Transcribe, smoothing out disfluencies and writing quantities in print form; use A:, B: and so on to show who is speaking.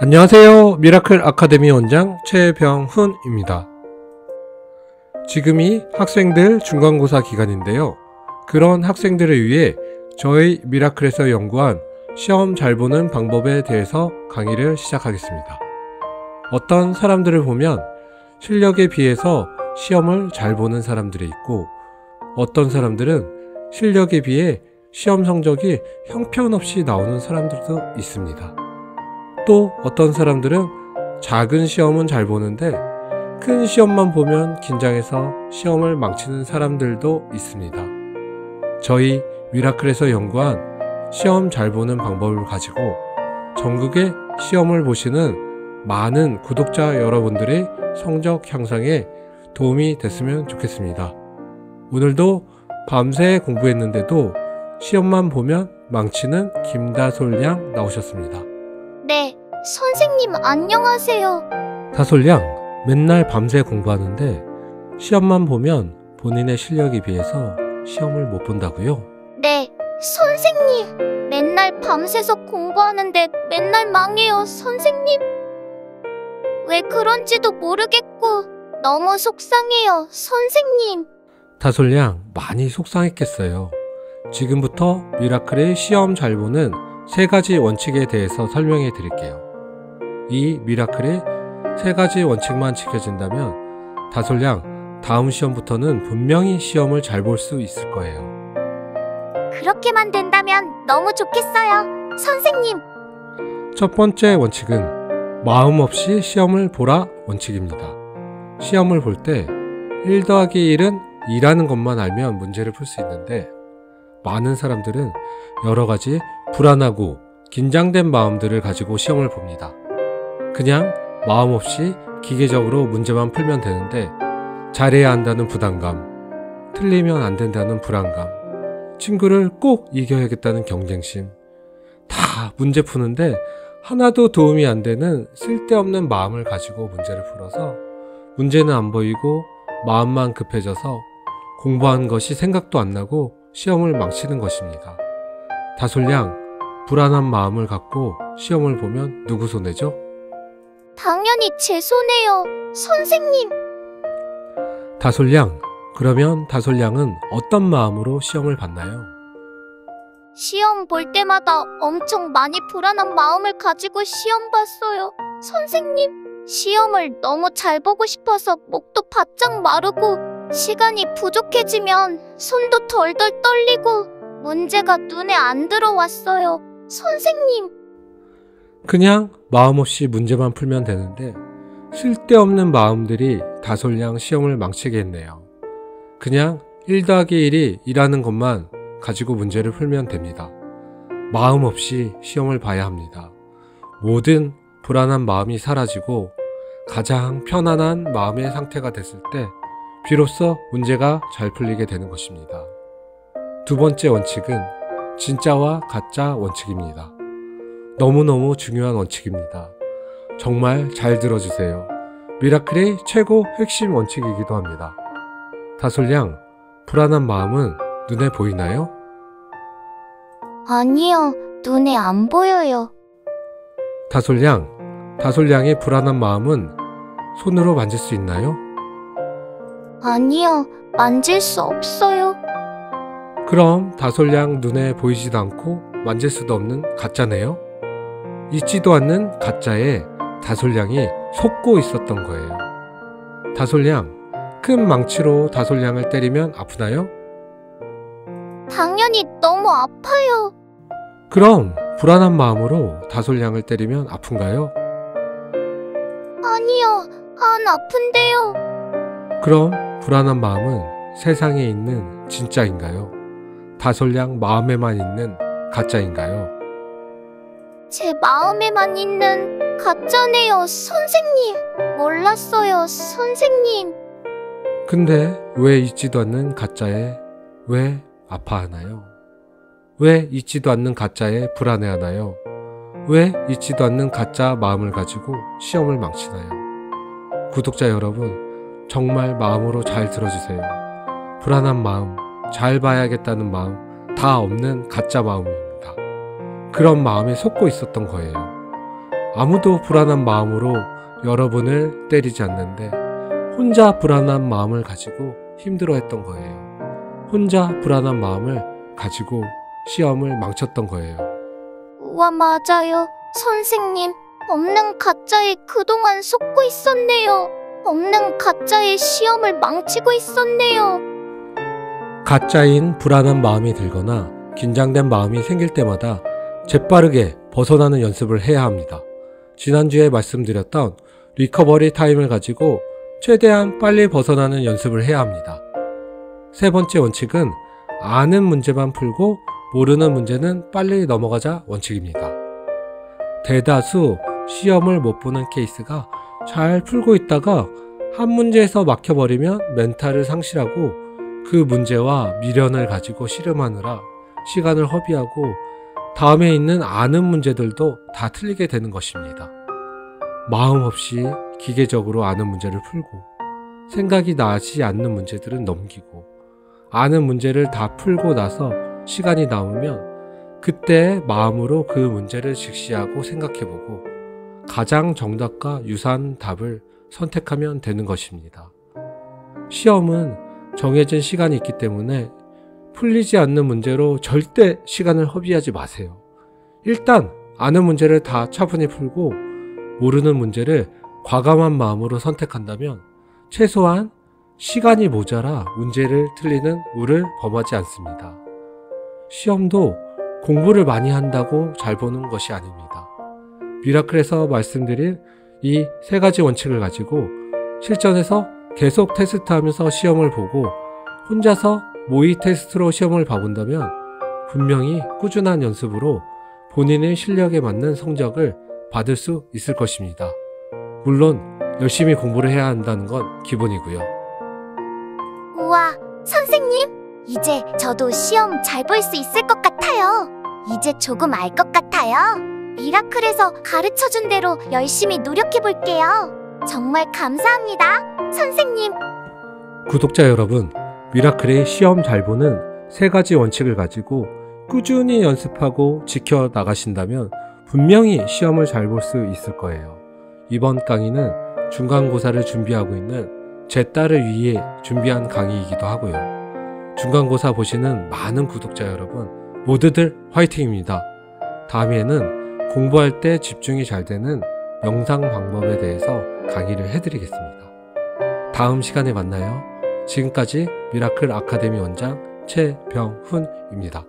A: 안녕하세요. 미라클 아카데미 원장 최병훈입니다. 지금이 학생들 중간고사 기간인데요. 그런 학생들을 위해 저희 미라클에서 연구한 시험 잘 보는 방법에 대해서 강의를 시작하겠습니다. 어떤 사람들을 보면 실력에 비해서 시험을 잘 보는 사람들이 있고, 어떤 사람들은 실력에 비해 시험 성적이 형편없이 나오는 사람들도 있습니다. 또 어떤 사람들은 작은 시험은 잘 보는데 큰 시험만 보면 긴장해서 시험을 망치는 사람들도 있습니다. 저희 미라클에서 연구한 시험 잘 보는 방법을 가지고 전국의 시험을 보시는 많은 구독자 여러분들의 성적 향상에 도움이 됐으면 좋겠습니다. 오늘도 밤새 공부했는데도 시험만 보면 망치는 김다솔 양 나오셨습니다.
B: 네, 선생님 안녕하세요.
A: 다솔 양, 맨날 밤새 공부하는데 시험만 보면 본인의 실력에 비해서 시험을 못 본다고요?
B: 네, 선생님. 맨날 밤새서 공부하는데 맨날 망해요, 선생님. 왜 그런지도 모르겠고 너무 속상해요, 선생님.
A: 다솔 양, 많이 속상했겠어요. 지금부터 미라클의 시험 잘 보는 3가지 원칙에 대해서 설명해 드릴게요. 이 미라클의 3가지 원칙만 지켜진다면 다솔 양, 다음 시험부터는 분명히 시험을 잘 볼 수 있을 거예요.
B: 그렇게만 된다면 너무 좋겠어요, 선생님.
A: 첫 번째 원칙은 마음 없이 시험을 보라 원칙입니다. 시험을 볼 때 1 더하기 1은 2라는 것만 알면 문제를 풀 수 있는데, 많은 사람들은 여러 가지 불안하고 긴장된 마음들을 가지고 시험을 봅니다. 그냥 마음 없이 기계적으로 문제만 풀면 되는데 잘해야 한다는 부담감, 틀리면 안 된다는 불안감, 친구를 꼭 이겨야겠다는 경쟁심, 다 문제 푸는데 하나도 도움이 안 되는 쓸데없는 마음을 가지고 문제를 풀어서 문제는 안 보이고 마음만 급해져서 공부한 것이 생각도 안 나고 시험을 망치는 것입니다. 다솔 양, 불안한 마음을 갖고 시험을 보면 누구 손해죠?
B: 당연히 제 손해요, 선생님.
A: 다솔 양, 그러면 다솔 양은 어떤 마음으로 시험을 봤나요?
B: 시험 볼 때마다 엄청 많이 불안한 마음을 가지고 시험 봤어요, 선생님. 시험을 너무 잘 보고 싶어서 목도 바짝 마르고, 시간이 부족해지면 손도 덜덜 떨리고, 문제가 눈에 안 들어왔어요, 선생님.
A: 그냥 마음 없이 문제만 풀면 되는데 쓸데없는 마음들이 다솔 양 시험을 망치게 했네요. 그냥 1 더하기 1이 2라는 것만 가지고 문제를 풀면 됩니다. 마음 없이 시험을 봐야 합니다. 모든 불안한 마음이 사라지고 가장 편안한 마음의 상태가 됐을 때 비로소 문제가 잘 풀리게 되는 것입니다. 두 번째 원칙은 진짜와 가짜 원칙입니다. 너무너무 중요한 원칙입니다. 정말 잘 들어주세요. 미라클의 최고 핵심 원칙이기도 합니다. 다솔 양, 불안한 마음은 눈에 보이나요?
B: 아니요, 눈에 안 보여요.
A: 다솔 양의 불안한 마음은 손으로 만질 수 있나요?
B: 아니요, 만질 수 없어요.
A: 그럼 다솔 양 눈에 보이지도 않고 만질 수도 없는 가짜네요? 있지도 않는 가짜에 다솔 양이 속고 있었던 거예요. 다솔 양, 큰 망치로 다솔 양을 때리면 아프나요?
B: 당연히 너무 아파요.
A: 그럼 불안한 마음으로 다솔 양을 때리면 아픈가요?
B: 아니요, 안 아픈데요.
A: 그럼 불안한 마음은 세상에 있는 진짜인가요? 다솔 양 마음에만 있는 가짜인가요?
B: 제 마음에만 있는 가짜네요, 선생님. 몰랐어요, 선생님.
A: 근데 왜 있지도 않는 가짜에 왜 아파하나요? 왜 있지도 않는 가짜에 불안해하나요? 왜 있지도 않는 가짜 마음을 가지고 시험을 망치나요? 구독자 여러분, 정말 마음으로 잘 들어주세요. 불안한 마음, 잘 봐야겠다는 마음, 다 없는 가짜 마음입니다. 그런 마음에 속고 있었던 거예요. 아무도 불안한 마음으로 여러분을 때리지 않는데 혼자 불안한 마음을 가지고 힘들어했던 거예요. 혼자 불안한 마음을 가지고 시험을 망쳤던 거예요.
B: 우와, 맞아요. 선생님, 없는 가짜에 그동안 속고 있었네요. 없는 가짜에 시험을 망치고 있었네요.
A: 가짜인 불안한 마음이 들거나 긴장된 마음이 생길 때마다 재빠르게 벗어나는 연습을 해야 합니다. 지난주에 말씀드렸던 리커버리 타임을 가지고 최대한 빨리 벗어나는 연습을 해야 합니다. 세 번째 원칙은 아는 문제만 풀고 모르는 문제는 빨리 넘어가자 원칙입니다. 대다수 시험을 못 보는 케이스가 잘 풀고 있다가 한 문제에서 막혀버리면 멘탈을 상실하고 그 문제와 미련을 가지고 씨름하느라 시간을 허비하고 다음에 있는 아는 문제들도 다 틀리게 되는 것입니다. 마음 없이 기계적으로 아는 문제를 풀고 생각이 나지 않는 문제들은 넘기고 아는 문제를 다 풀고 나서 시간이 남으면 그때 마음으로 그 문제를 직시하고 생각해보고 가장 정답과 유사한 답을 선택하면 되는 것입니다. 시험은 정해진 시간이 있기 때문에 풀리지 않는 문제로 절대 시간을 허비하지 마세요. 일단 아는 문제를 다 차분히 풀고 모르는 문제를 과감한 마음으로 선택한다면 최소한 시간이 모자라 문제를 틀리는 우를 범하지 않습니다. 시험도 공부를 많이 한다고 잘 보는 것이 아닙니다. 미라클에서 말씀드린 이 세 가지 원칙을 가지고 실전에서 계속 테스트하면서 시험을 보고 혼자서 모의 테스트로 시험을 봐본다면 분명히 꾸준한 연습으로 본인의 실력에 맞는 성적을 받을 수 있을 것입니다. 물론 열심히 공부를 해야 한다는 건 기본이고요.
B: 우와, 선생님, 이제 저도 시험 잘 볼 수 있을 것 같아요. 이제 조금 알 것 같아요. 미라클에서 가르쳐준 대로 열심히 노력해 볼게요. 정말 감사합니다, 선생님.
A: 구독자 여러분, 미라클의 시험 잘 보는 세 가지 원칙을 가지고 꾸준히 연습하고 지켜 나가신다면 분명히 시험을 잘 볼 수 있을 거예요. 이번 강의는 중간고사를 준비하고 있는 제 딸을 위해 준비한 강의이기도 하고요. 중간고사 보시는 많은 구독자 여러분 모두들 화이팅입니다. 다음에는 공부할 때 집중이 잘 되는 명상 방법에 대해서 강의를 해드리겠습니다. 다음 시간에 만나요. 지금까지 미라클 아카데미 원장 최병훈입니다.